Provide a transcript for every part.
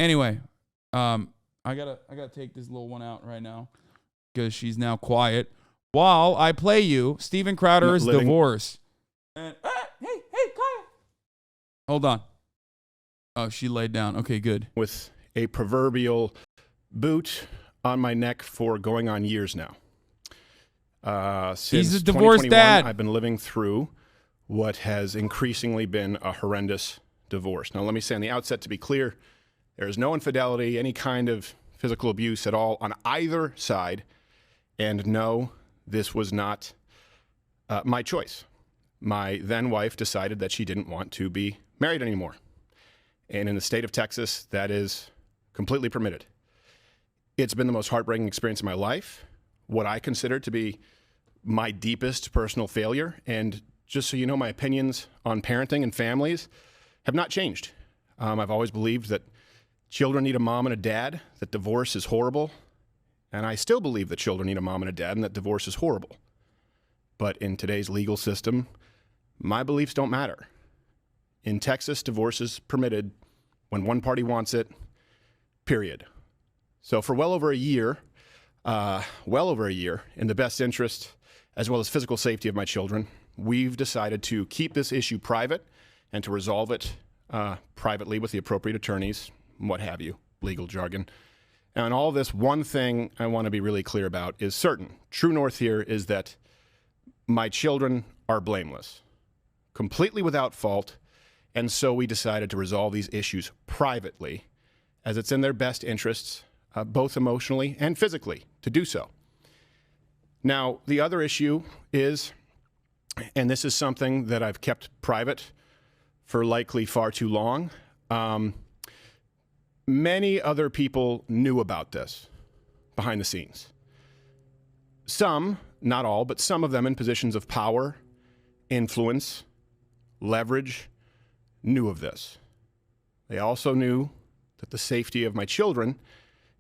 Anyway, I gotta take this little one out right now because she's now quiet while I play you Steven Crowder's divorce. And hey, Kaya. Hold on. Oh, she laid down. Okay, good. With a proverbial boot on my neck for going on years now. Since He's a divorced dad. I've been living through what has increasingly been a horrendous divorce. Now, let me say on the outset, to be clear, there is no infidelity, any kind of physical abuse at all on either side. And no, this was not my choice. My then wife decided that she didn't want to be married anymore. And in the state of Texas, that is completely permitted. It's been the most heartbreaking experience of my life, what I consider to be my deepest personal failure. And just so you know, my opinions on parenting and families have not changed. I've always believed that children need a mom and a dad, that divorce is horrible. And I still believe that children need a mom and a dad and that divorce is horrible. But in today's legal system, my beliefs don't matter. In Texas, divorce is permitted when one party wants it, period. So for well over a year, in the best interest as well as physical safety of my children, we've decided to keep this issue private and to resolve it privately with the appropriate attorneys, what have you, legal jargon. And in all this, one thing I want to be really clear about is certain. True north here is that my children are blameless, completely without fault, and so we decided to resolve these issues privately, as it's in their best interests, both emotionally and physically, to do so. Now, the other issue is, and this is something that I've kept private for likely far too long, many other people knew about this behind the scenes. Some, not all, but some of them in positions of power, influence, leverage, knew of this. They also knew that the safety of my children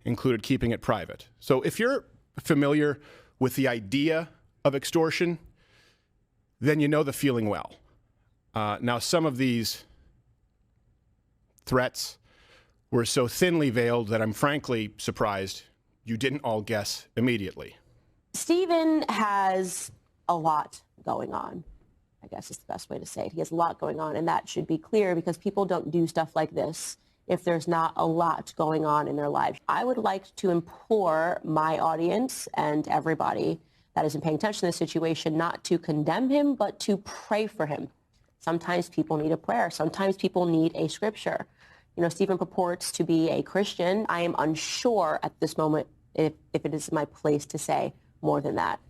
included keeping it private. So if you're familiar with the idea of extortion, then you know the feeling well. Now, some of these threats were so thinly veiled that I'm frankly surprised you didn't all guess immediately. Steven has a lot going on. I guess is the best way to say it. He has a lot going on, and that should be clear because people don't do stuff like this if there's not a lot going on in their lives. I would like to implore my audience and everybody that isn't paying attention to this situation not to condemn him, but to pray for him. Sometimes people need a prayer. Sometimes people need a scripture. You know, Steven purports to be a Christian. I am unsure at this moment if it is my place to say more than that.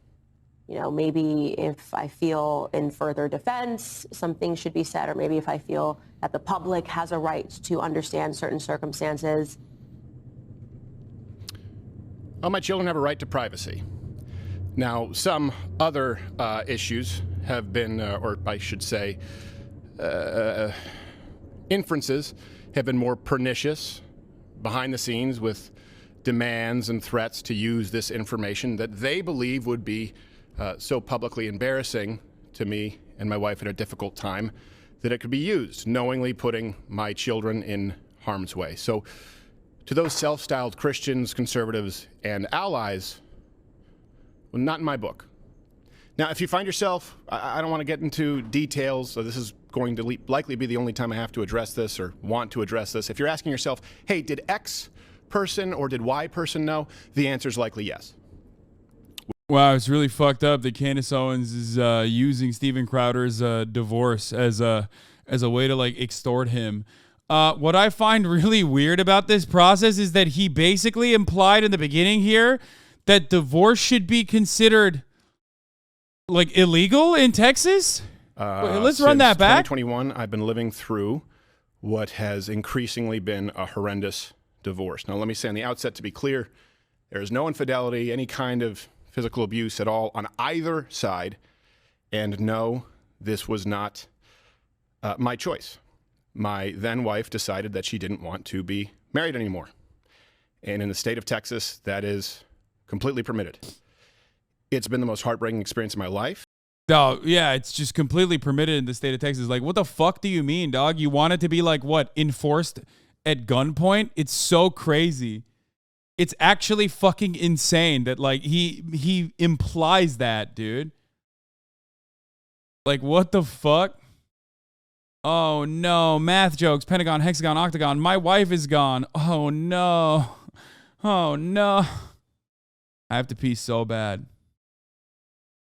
You know, maybe if I feel in further defense, some things should be said, or maybe if I feel that the public has a right to understand certain circumstances. Well, my children have a right to privacy. Now, some other issues have been, or I should say, inferences have been more pernicious behind the scenes with demands and threats to use this information that they believe would be so publicly embarrassing to me and my wife at a difficult time that it could be used, knowingly putting my children in harm's way. So to those self-styled Christians, conservatives, and allies, well, not in my book. Now, if you find yourself, I don't want to get into details, so this is going to likely be the only time I have to address this or want to address this. If you're asking yourself, hey, did X person or did Y person know? The answer is likely yes. Wow, it's really fucked up that Candace Owens is using Steven Crowder's divorce as a way to like extort him. What I find really weird about this process is that he basically implied in the beginning here that divorce should be considered like illegal in Texas. Let's run that back. 2021, I've been living through what has increasingly been a horrendous divorce. Now, let me say on the outset, to be clear, there is no infidelity, any kind of physical abuse at all on either side. And no, this was not my choice. My then wife decided that she didn't want to be married anymore. And in the state of Texas, that is completely permitted. It's been the most heartbreaking experience of my life. Oh, yeah, it's just completely permitted in the state of Texas. Like, what the fuck do you mean, dog? You want it to be like what? Enforced at gunpoint. It's so crazy. It's actually fucking insane that like he implies that, dude. Like, what the fuck? Oh no, math jokes, pentagon, hexagon, octagon. My wife is gone. Oh no. Oh no. I have to pee so bad.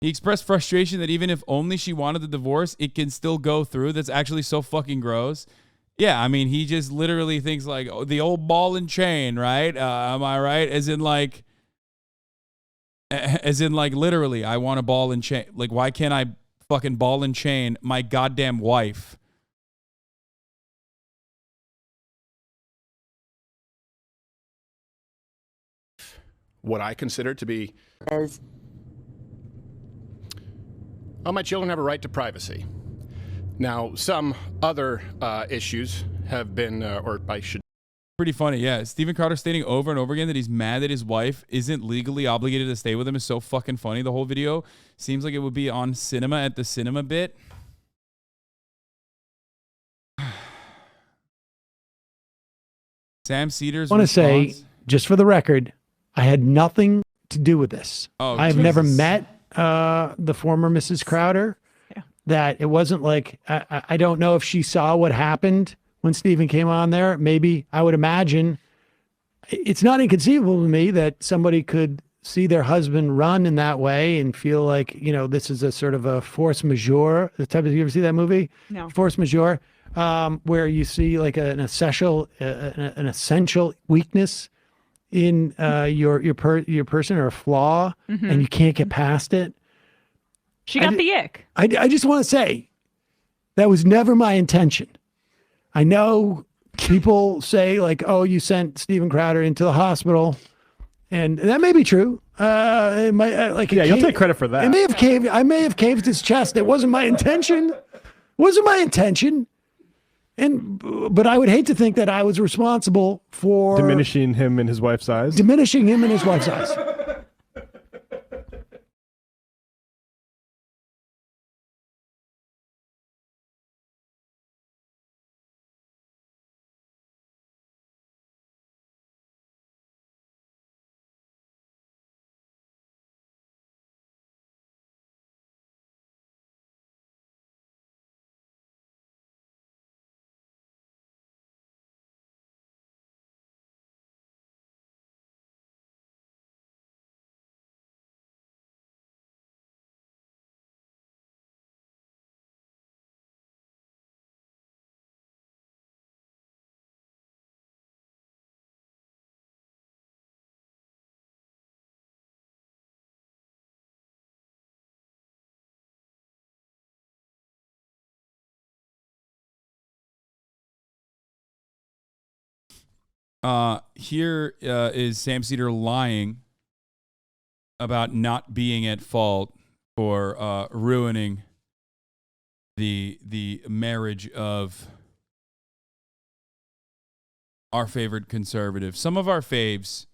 He expressed frustration that even if only she wanted the divorce, it can still go through. That's actually so fucking gross. Yeah, I mean, he just literally thinks like, oh, the old ball and chain, right? Am I right? As in like literally, I want a ball and chain. Like, why can't I fucking ball and chain my goddamn wife? What I consider to be, Is my children have a right to privacy. Now, some other issues have been, or I should. Pretty funny, yeah. Steven Crowder stating over and over again that he's mad that his wife isn't legally obligated to stay with him is so fucking funny. The whole video seems like it would be on cinema at the cinema bit. Sam Cedars. I want to say, just for the record, I had nothing to do with this. Oh, I've Jesus. never met the former Mrs. Crowder. Yeah. That it wasn't like, I don't know if she saw what happened when Stephen came on there. Maybe, I would imagine, it's not inconceivable to me that somebody could see their husband run in that way and feel like, you know, this is a sort of a force majeure. The type of, you ever see that movie? No. Force majeure, where you see like an essential weakness in your person, or a flaw, and you can't get past it. She got the ick. I just want to say that was never my intention. I know people say like, oh, you sent Steven Crowder into the hospital, and that may be true. It might, like, Yeah, you'll take credit for that. It may have caved. I may have caved his chest. It wasn't my intention. Wasn't my intention. But I would hate to think that I was responsible for Diminishing him in his wife's eyes. diminishing him in his wife's eyes. Here is Sam Cedar lying about not being at fault for ruining the marriage of our favorite conservative. Some of our faves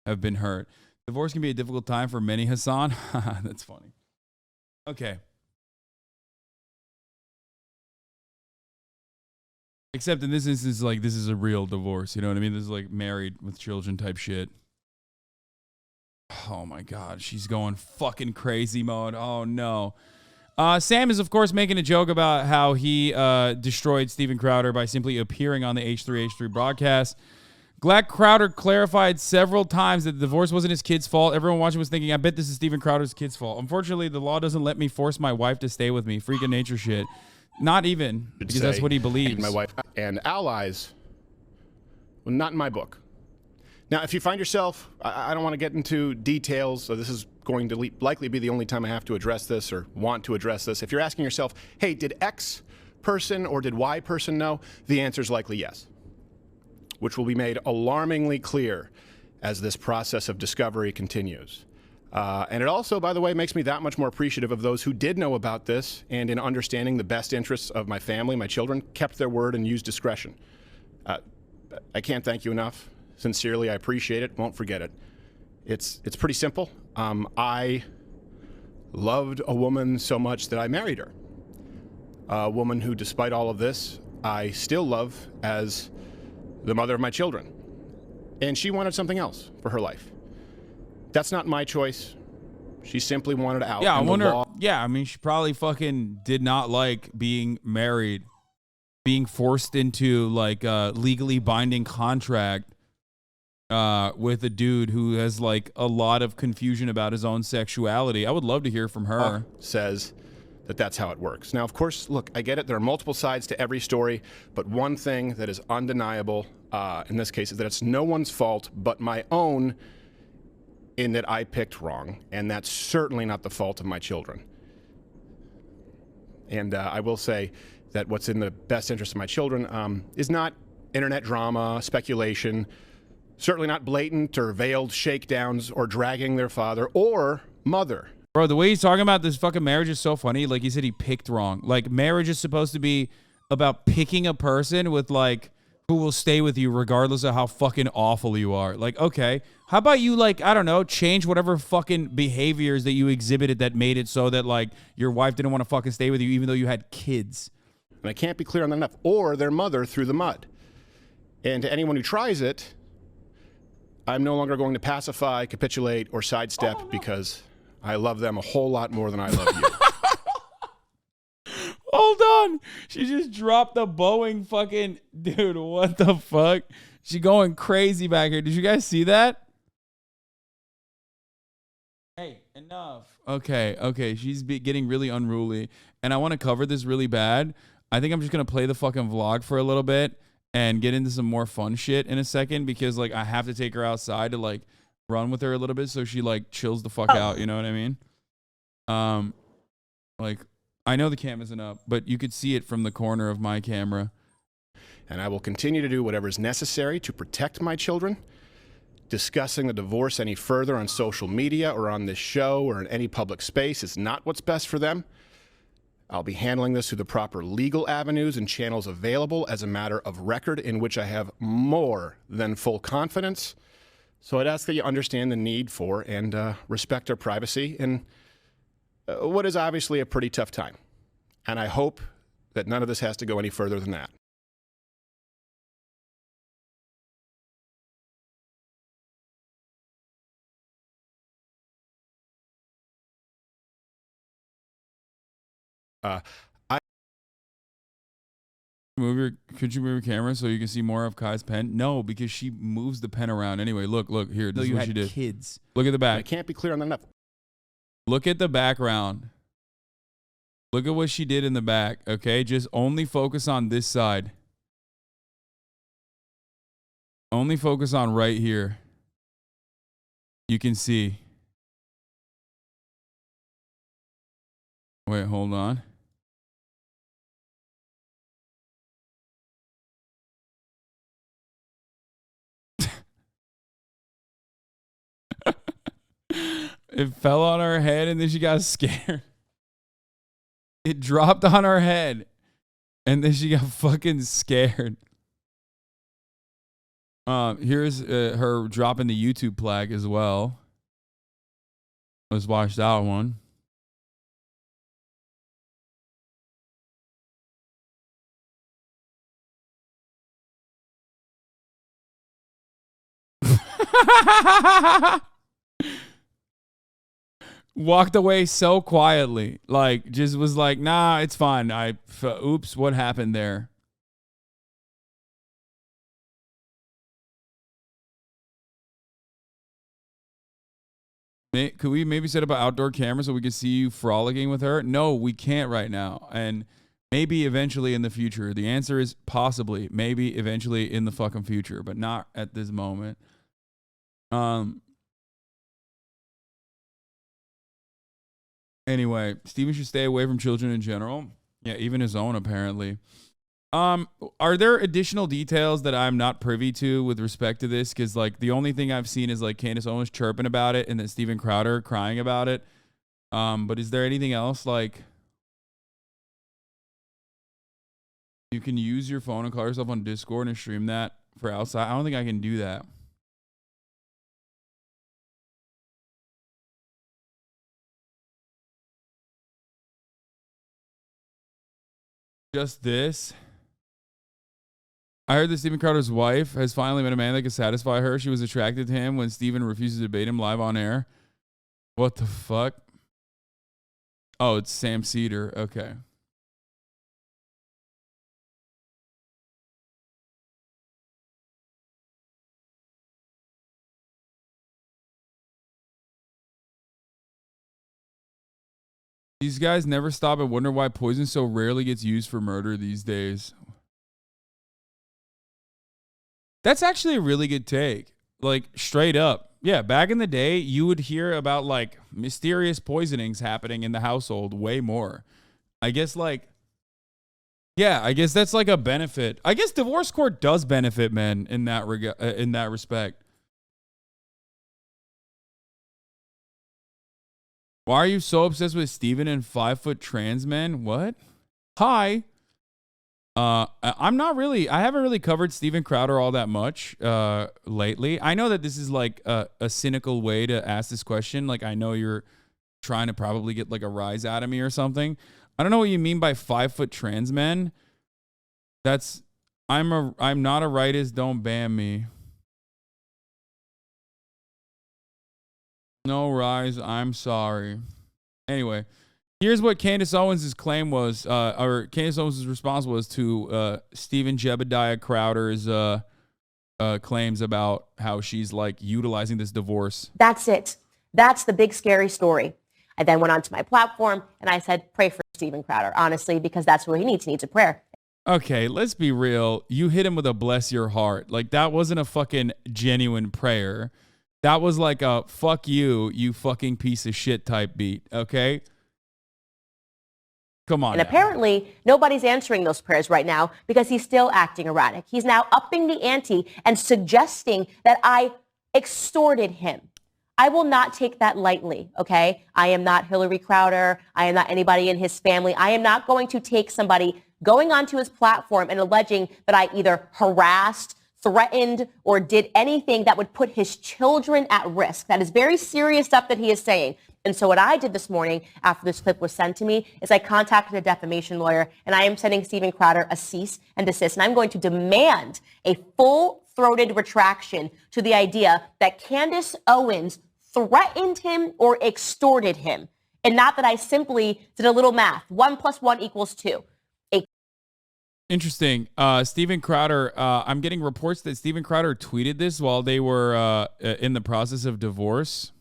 have been hurt. Divorce can be a difficult time for many, Hasan. That's funny. Okay. Except in this instance, like, this is a real divorce. You know what I mean? This is like married with children type shit. Oh my God. She's going fucking crazy mode. Oh no. Sam is, of course, making a joke about how he destroyed Steven Crowder by simply appearing on the H3H3 broadcast. Glad Crowder clarified several times that the divorce wasn't his kid's fault. Everyone watching was thinking, I bet this is Steven Crowder's kid's fault. Unfortunately, the law doesn't let me force my wife to stay with me. Freak of nature shit. Not even, because that's what he believes. My wife and allies, well, not in my book. Now, if you find yourself, I don't want to get into details, so this is going to likely be the only time I have to address this or want to address this. If you're asking yourself, hey, did X person or did Y person know? The answer is likely yes, which will be made alarmingly clear as this process of discovery continues. And it also, by the way, makes me that much more appreciative of those who did know about this and, in understanding the best interests of my family, my children, kept their word and used discretion. I can't thank you enough. Sincerely, I appreciate it. Won't forget it. It's pretty simple. I loved a woman so much that I married her. A woman who, despite all of this, I still love as the mother of my children. And she wanted something else for her life. That's not my choice. She simply wanted out. Yeah, I and the wonder. law- Yeah, I mean, she probably fucking did not like being married, being forced into like a legally binding contract with a dude who has like a lot of confusion about his own sexuality. I would love to hear from her. says that that's how it works. Now, of course, look, I get it. There are multiple sides to every story, but one thing that is undeniable in this case is that it's no one's fault but my own in that I picked wrong, and that's certainly not the fault of my children. And I will say that what's in the best interest of my children is not internet drama, speculation, certainly not blatant or veiled shakedowns or dragging their father or mother. Bro, the way he's talking about this fucking marriage is so funny. Like he said, he picked wrong. Like marriage is supposed to be about picking a person with like who will stay with you regardless of how fucking awful you are. Like, okay, how about you like, I don't know, change whatever fucking behaviors that you exhibited that made it so that like your wife didn't want to fucking stay with you even though you had kids. And I can't be clear on that enough. Or their mother through the mud. And to anyone who tries it, I'm no longer going to pacify, capitulate, or sidestep because I love them a whole lot more than I love you. Hold on. She just dropped the Boeing fucking... Dude, what the fuck? She going crazy back here. Did you guys see that? Hey, enough. Okay. She's getting really unruly. And I want to cover this really bad. I think I'm just going to play the fucking vlog for a little bit and get into some more fun shit in a second because, like, I have to take her outside to, like, run with her a little bit so she, like, chills the fuck out. You know what I mean? Like... I know the cam isn't up, but you could see it from the corner of my camera. And I will continue to do whatever is necessary to protect my children. Discussing the divorce any further on social media or on this show or in any public space is not what's best for them. I'll be handling this through the proper legal avenues and channels available as a matter of record in which I have more than full confidence. So I'd ask that you understand the need for and respect our privacy in what is obviously a pretty tough time. And I hope that none of this has to go any further than that. Could you move your camera so you can see more of Kai's pen? No, because she moves the pen around anyway. Look here. This is what she did. Kids. Look at the back. I can't be clear on that enough. Look at the background. Look at what she did in the back, okay? Just only focus on this side. Only focus on right here. You can see. Wait, hold on. It fell on her head and then she got scared. It dropped on her head and then she got fucking scared. Here's her dropping the YouTube plaque as well. Let's watch that one. Walked away so quietly, like just was like, nah, it's fine. Oops, what happened there? Could we maybe set up an outdoor camera so we can see you frolicking with her? No, we can't right now. And maybe eventually in the future. The answer is possibly, maybe eventually in the fucking future, but not at this moment. Anyway, Steven should stay away from children in general. Yeah, even his own apparently. Are there additional details that I'm not privy to with respect to this? Because like the only thing I've seen is like Candace Owens chirping about it and then Steven Crowder crying about it. But is there anything else like you can use your phone and call yourself on Discord and stream that for outside? I don't think I can do that. Just this. I heard that Steven Crowder's wife has finally met a man that can satisfy her. She was attracted to him when Steven refuses to debate him live on air. What the fuck? Oh, it's Sam Cedar. Okay. These guys never stop and wonder why poison so rarely gets used for murder these days. That's actually a really good take. Like, straight up. Yeah, back in the day, you would hear about, like, mysterious poisonings happening in the household way more. I guess, like, yeah, I guess that's, like, a benefit. I guess divorce court does benefit men in that in that respect. Why are you so obsessed with Steven and 5-foot trans men? What? Hi. I'm not really, I haven't really covered Steven Crowder all that much lately. I know that this is like a cynical way to ask this question. Like, I know you're trying to probably get like a rise out of me or something. I don't know what you mean by 5-foot trans men. That's, I'm not a rightist, don't ban me. No rise, I'm sorry. Anyway. Here's what Candace Owens' claim was, or Candace Owens' response was to Stephen Jebediah Crowder's claims about how she's like utilizing this divorce. That's it. That's the big scary story. I then went onto my platform and I said, pray for Stephen Crowder, honestly, because that's what he needs. He needs a prayer. Okay, let's be real. You hit him with a bless your heart. Like, that wasn't a fucking genuine prayer. That was like a fuck you, you fucking piece of shit type beat, okay? Come on. And apparently, nobody's answering those prayers right now because he's still acting erratic. He's now upping the ante and suggesting that I extorted him. I will not take that lightly, okay? I am not Hillary Crowder. I am not anybody in his family. I am not going to take somebody going onto his platform and alleging that I either harassed, threatened, or did anything that would put his children at risk. That is very serious stuff that he is saying. And so what I did this morning after this clip was sent to me is I contacted a defamation lawyer, and I am sending Stephen Crowder a cease and desist. And I'm going to demand a full-throated retraction to the idea that Candace Owens threatened him or extorted him. And not that I simply did a little math. 1 + 1 = 2. Interesting. Stephen Crowder, I'm getting reports that Stephen Crowder tweeted this while they were in the process of divorce.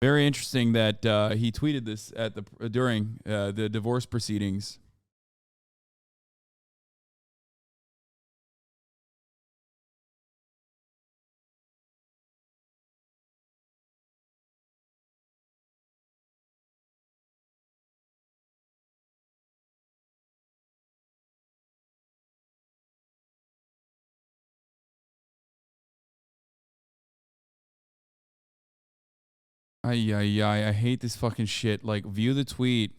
Very interesting that he tweeted this at during the divorce proceedings. I hate this fucking shit. Like, view the tweet.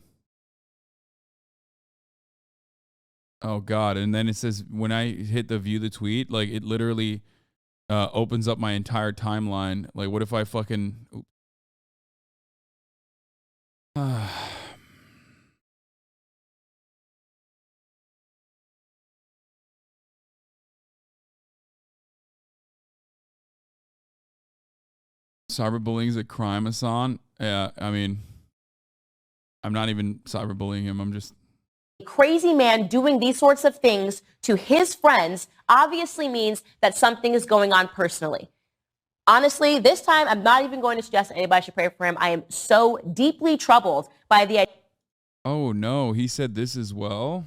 Oh God. And then it says, when I hit the view the tweet, like, it literally opens up my entire timeline. Like, what if I fucking... Cyberbullying is a crime, Hasan. Yeah, I mean, I'm not even cyberbullying him. I'm just... A crazy man doing these sorts of things to his friends obviously means that something is going on personally. Honestly, this time, I'm not even going to suggest anybody should pray for him. I am so deeply troubled by the idea. Oh, no. He said this as well?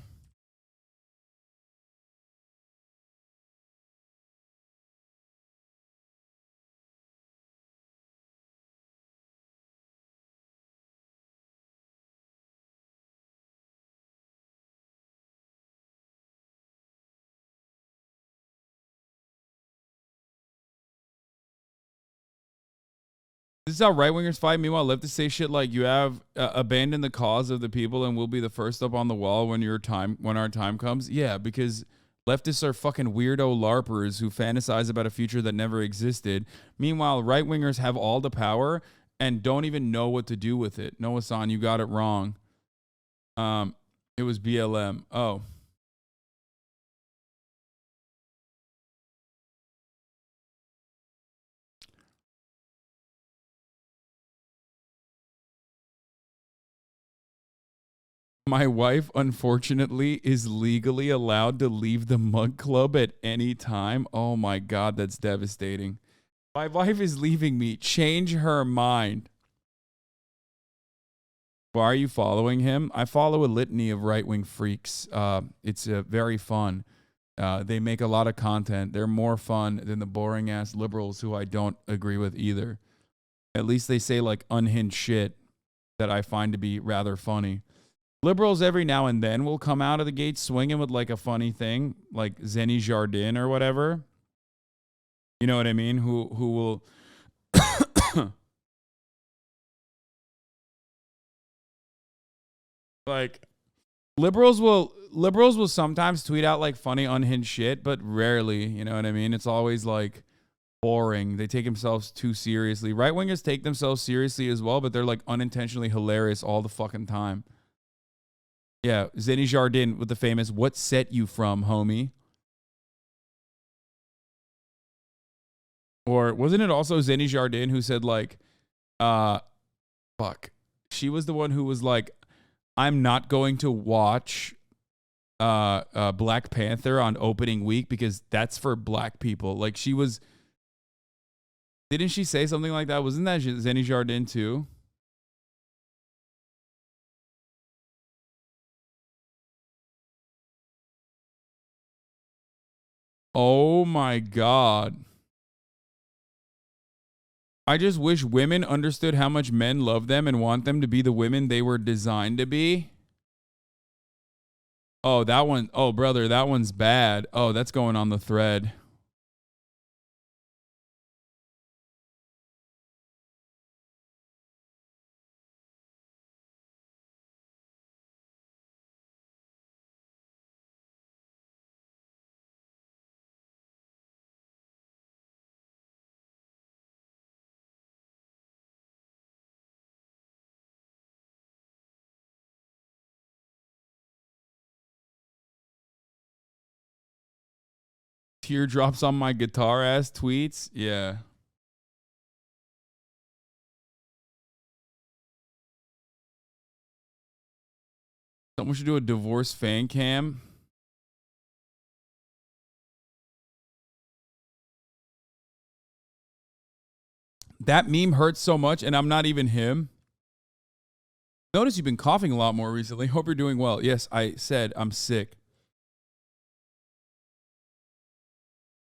This is how right-wingers fight. Meanwhile, leftists say shit like, you have abandoned the cause of the people and we'll be the first up on the wall when our time comes. Yeah, because leftists are fucking weirdo LARPers who fantasize about a future that never existed. Meanwhile, right-wingers have all the power and don't even know what to do with it. No, Hassan, you got it wrong. It was BLM. Oh. My wife, unfortunately, is legally allowed to leave the mug club at any time. Oh my God, that's devastating. My wife is leaving me. Change her mind. Why are you following him? I follow a litany of right-wing freaks. It's very fun. They make a lot of content. They're more fun than the boring-ass liberals who I don't agree with either. At least they say like unhinged shit that I find to be rather funny. Liberals every now and then will come out of the gate swinging with like a funny thing, like Zenny Jardin or whatever. You know what I mean? Who will like liberals will sometimes tweet out like funny unhinged shit, but rarely, you know what I mean? It's always like boring. They take themselves too seriously. Right wingers take themselves seriously as well, but they're like unintentionally hilarious all the fucking time. Yeah, Zenny Jardin with the famous "What set you from, homie?" Or wasn't it also Zenny Jardin who said like, fuck. She was the one who was like, I'm not going to watch Black Panther on opening week because that's for black people. Like she was, didn't she say something like that? Wasn't that Zenny Jardin too? Oh my God. I just wish women understood how much men love them and want them to be the women they were designed to be. Oh, that one. Oh, brother, that one's bad. Oh, that's going on the thread. Teardrops on my guitar ass tweets. Yeah. Someone should do a divorce fan cam. That meme hurts so much, and I'm not even him. Notice you've been coughing a lot more recently. Hope you're doing well. Yes, I said I'm sick.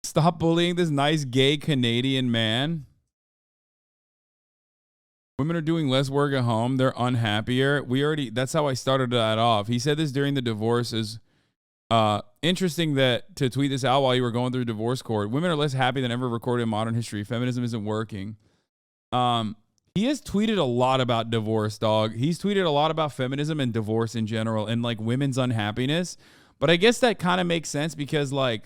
Stop bullying this nice gay Canadian man. Women are doing less work at home. They're unhappier. That's how I started that off. He said this during the divorce is interesting that to tweet this out while you were going through divorce court. Women are less happy than ever recorded in modern history. Feminism isn't working. He has tweeted a lot about divorce, dog. He's tweeted a lot about feminism and divorce in general and like women's unhappiness. But I guess that kind of makes sense because like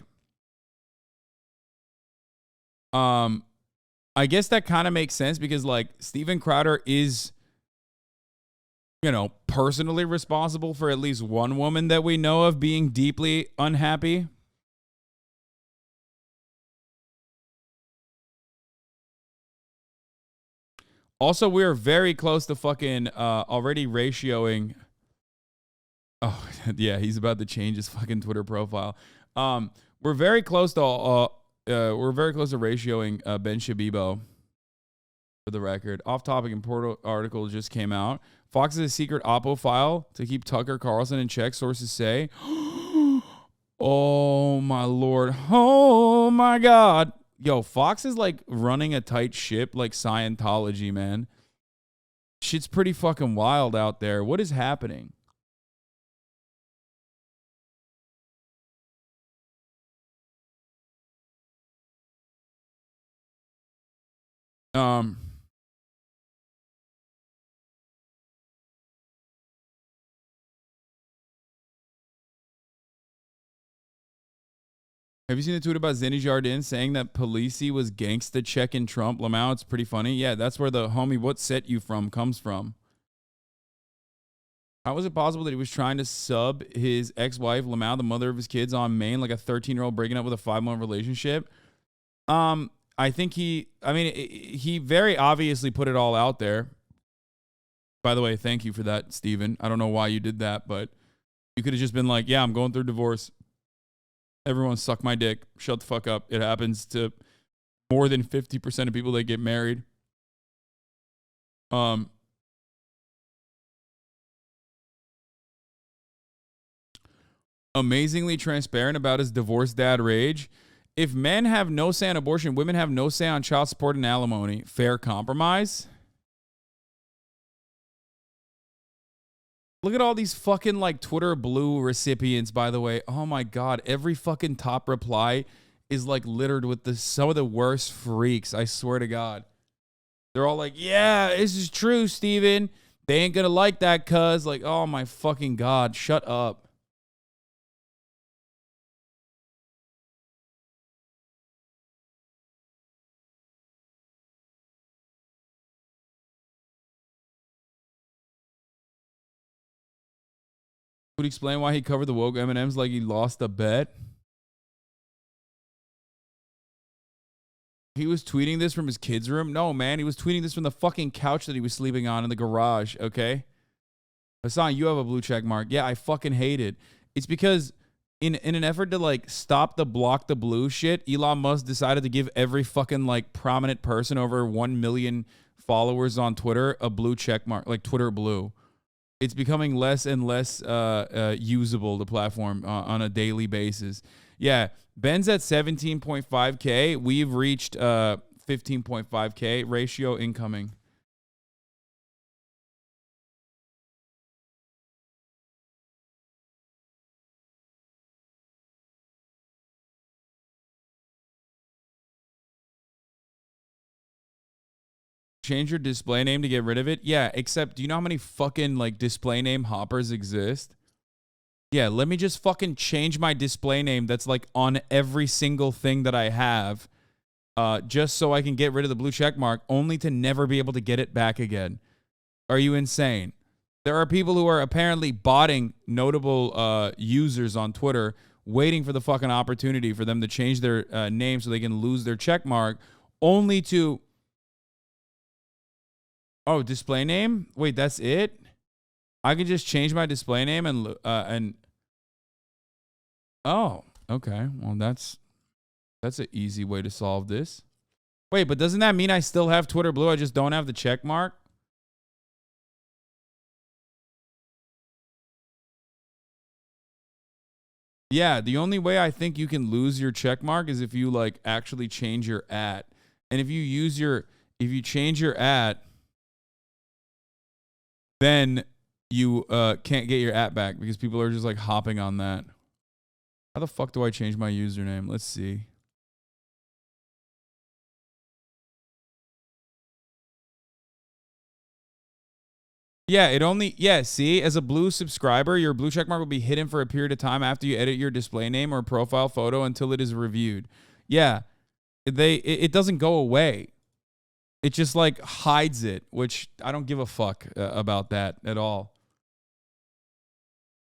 I guess that kind of makes sense because like Steven Crowder is, you know, personally responsible for at least one woman that we know of being deeply unhappy. Also, we are very close to fucking already ratioing. Oh, yeah, he's about to change his fucking Twitter profile. We're very close to ratioing Ben Shabibo. For the record, off topic, important article just came out. Fox has a secret Oppo file to keep Tucker Carlson in check. Sources say. Oh my lord! Oh my god! Yo, Fox is like running a tight ship, like Scientology, man. Shit's pretty fucking wild out there. What is happening? Um. Have you seen the tweet about Zinni Jardin saying that Palisi was gangsta checking Trump? Lamau, it's pretty funny. Yeah, that's where the homie "what set you from" comes from. How was it possible that he was trying to sub his ex-wife, Lamau, the mother of his kids, on Maine, like a 13-year-old breaking up with a 5-month relationship? I think he very obviously put it all out there. By the way, thank you for that, Steven. I don't know why you did that, but you could have just been like, yeah, I'm going through divorce. Everyone suck my dick. Shut the fuck up. It happens to more than 50% of people that get married. Amazingly transparent about his divorced dad rage. If men have no say on abortion, women have no say on child support and alimony. Fair compromise? Look at all these fucking like Twitter Blue recipients, by the way. Oh my God. Every fucking top reply is like littered with some of the worst freaks. I swear to God. They're all like, yeah, this is true, Steven. They ain't gonna like that, cuz. Like, oh my fucking God. Shut up. Would explain why he covered the woke M&Ms like he lost a bet. He was tweeting this from his kid's room? No, man. He was tweeting this from the fucking couch that he was sleeping on in the garage, okay? Hasan, you have a blue check mark. Yeah, I fucking hate it. It's because in an effort to like stop the block the blue shit, Elon Musk decided to give every fucking like prominent person over 1 million followers on Twitter a blue check mark, like Twitter Blue. It's becoming less and less usable, the platform, on a daily basis. Yeah, Ben's at 17.5K. We've reached 15.5K. Ratio incoming. Change your display name to get rid of it? Yeah, except do you know how many fucking like display name hoppers exist? Yeah, let me just fucking change my display name that's like on every single thing that I have, just so I can get rid of the blue check mark, only to never be able to get it back again. Are you insane? There are people who are apparently botting notable users on Twitter, waiting for the fucking opportunity for them to change their name so they can lose their check mark, only to... Oh, display name? Wait, that's it? I can just change my display name and oh, okay. Well, that's an easy way to solve this. Wait, but doesn't that mean I still have Twitter Blue? I just don't have the check mark? Yeah, the only way I think you can lose your check mark is if you like actually change your @. And if you change your @ then you can't get your @ back because people are just like hopping on that. How the fuck do I change my username? Let's see. Yeah, see, as a blue subscriber, your blue checkmark will be hidden for a period of time after you edit your display name or profile photo until it is reviewed. Yeah, it doesn't go away. It just like hides it, which I don't give a fuck about that at all.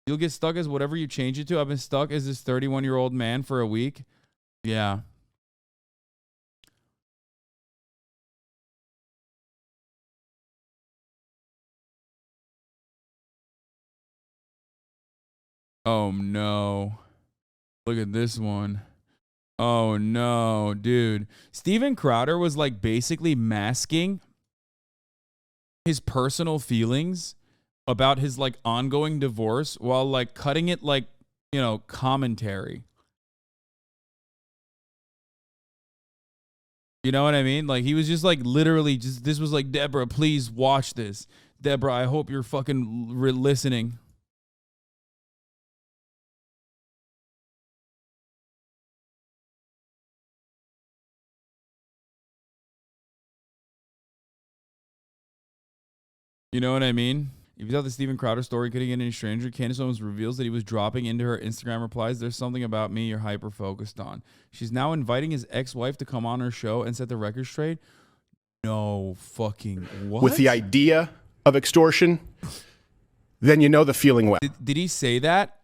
You'll get stuck as whatever you change it to. I've been stuck as this 31-year-old man for a week. Yeah. Oh no. Look at this one. Oh no, dude. Steven Crowder was like basically masking his personal feelings about his like ongoing divorce while like cutting it like, commentary. You know what I mean? Like he was just like literally just, this was like, Deborah, please watch this. Deborah, I hope you're fucking listening. You know what I mean? If you thought the Steven Crowder story couldn't get any stranger, Candace Owens reveals that he was dropping into her Instagram replies, "There's something about me you're hyper-focused on." She's now inviting his ex-wife to come on her show and set the record straight. No fucking what? With the idea of extortion, then you know the feeling well. Did he say that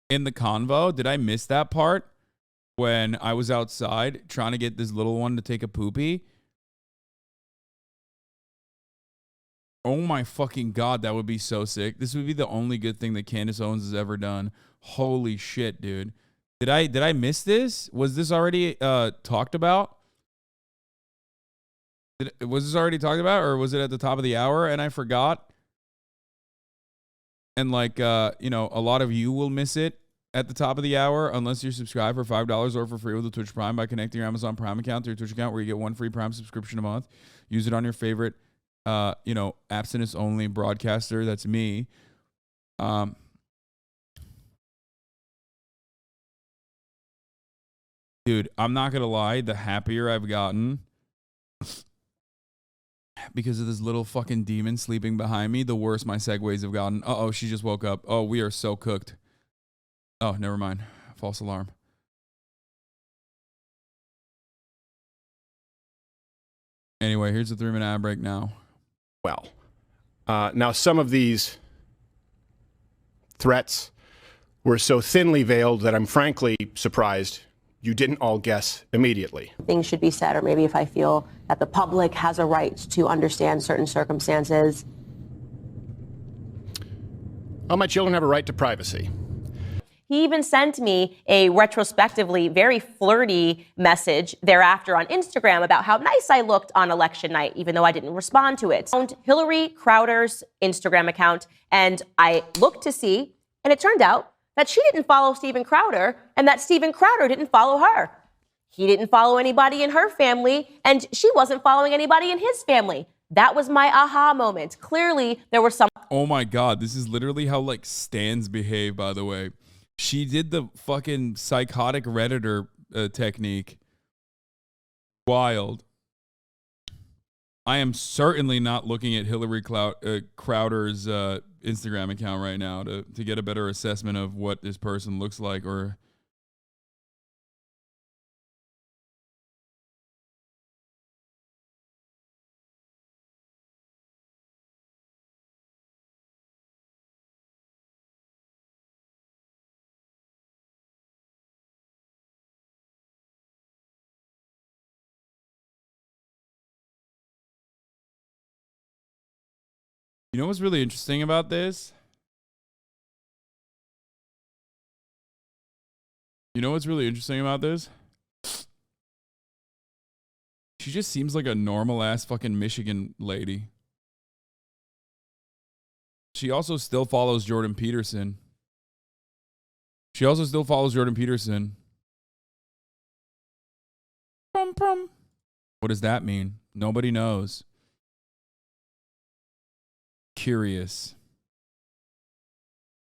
in the convo? Did I miss that part when I was outside trying to get this little one to take a poopy? Oh my fucking God, that would be so sick. This would be the only good thing that Candace Owens has ever done. Holy shit, dude. Did I miss this? Was this already talked about? Was this already talked about, or was it at the top of the hour and I forgot? And like, you know, a lot of you will miss it at the top of the hour unless you're subscribed for $5 or for free with the Twitch Prime by connecting your Amazon Prime account to your Twitch account, where you get one free Prime subscription a month. Use it on your favorite, you know, abstinence only broadcaster. That's me. Dude, I'm not gonna lie. The happier I've gotten because of this little fucking demon sleeping behind me, the worse my segues have gotten. Uh-oh, she just woke up. Oh, we are so cooked. Oh, never mind. False alarm. Anyway, here's a 3-minute ad break now. Well, now some of these threats were so thinly veiled that I'm frankly surprised you didn't all guess immediately. Things should be said, or maybe if I feel that the public has a right to understand certain circumstances. Oh, my children have a right to privacy. He even sent me a retrospectively very flirty message thereafter on Instagram about how nice I looked on election night, even though I didn't respond to it. I found Hillary Crowder's Instagram account, and I looked to see, and it turned out that she didn't follow Steven Crowder and that Steven Crowder didn't follow her. He didn't follow anybody in her family, and she wasn't following anybody in his family. That was my aha moment. Clearly, there was some. Oh my God, this is literally how like stans behave, by the way. She did the fucking psychotic Redditor technique. Wild. I am certainly not looking at Hillary Crowder's Instagram account right now to get a better assessment of what this person looks like, or you know what's really interesting about this? You know what's really interesting about this? She just seems like a normal ass fucking Michigan lady. She also still follows Jordan Peterson. What does that mean? Nobody knows. Curious.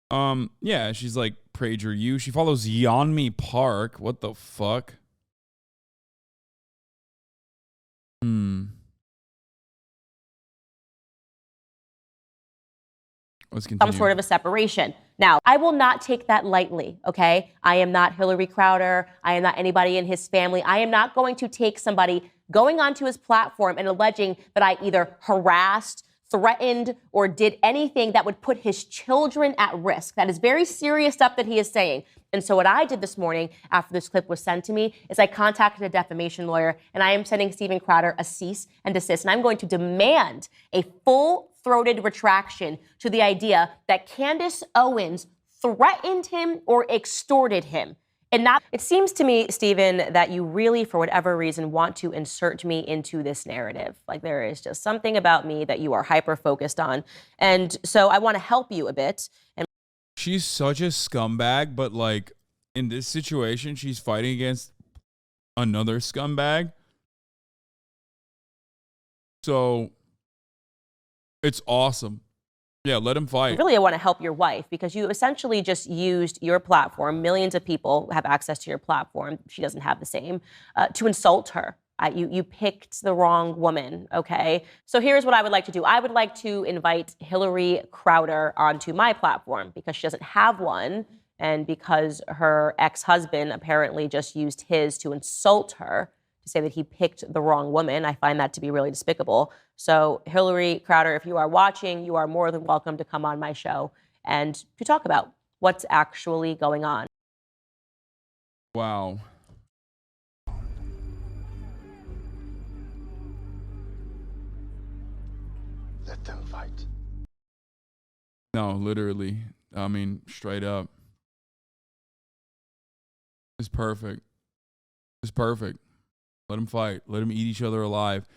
Yeah, she's like Prager U. She follows Yeonmi Park. What the fuck? Let's continue. Some sort of a separation. Now, I will not take that lightly, okay? I am not Hillary Crowder. I am not anybody in his family. I am not going to take somebody going onto his platform and alleging that I either harassed, threatened, or did anything that would put his children at risk. That is very serious stuff that he is saying. And so what I did this morning after this clip was sent to me is I contacted a defamation lawyer, and I am sending Steven Crowder a cease and desist. And I'm going to demand a full-throated retraction to the idea that Candace Owens threatened him or extorted him. And not, it seems to me, Steven, that you really, for whatever reason, want to insert me into this narrative. Like there is just something about me that you are hyper-focused on. And so I want to help you a bit. And she's such a scumbag, but like in this situation, she's fighting against another scumbag. So it's awesome. Yeah, let him fight. Really, I want to help your wife because you essentially just used your platform. Millions of people have access to your platform. She doesn't have the same, to insult her. You picked the wrong woman, okay? So here's what I would like to do. I would like to invite Hillary Crowder onto my platform because she doesn't have one, and because her ex-husband apparently just used his to insult her, to say that he picked the wrong woman. I find that to be really despicable. So Hillary Crowder, if you are watching, you are more than welcome to come on my show and to talk about what's actually going on. Wow. Let them fight. No, literally. I mean, straight up. It's perfect. It's perfect. Let them fight. Let them eat each other alive.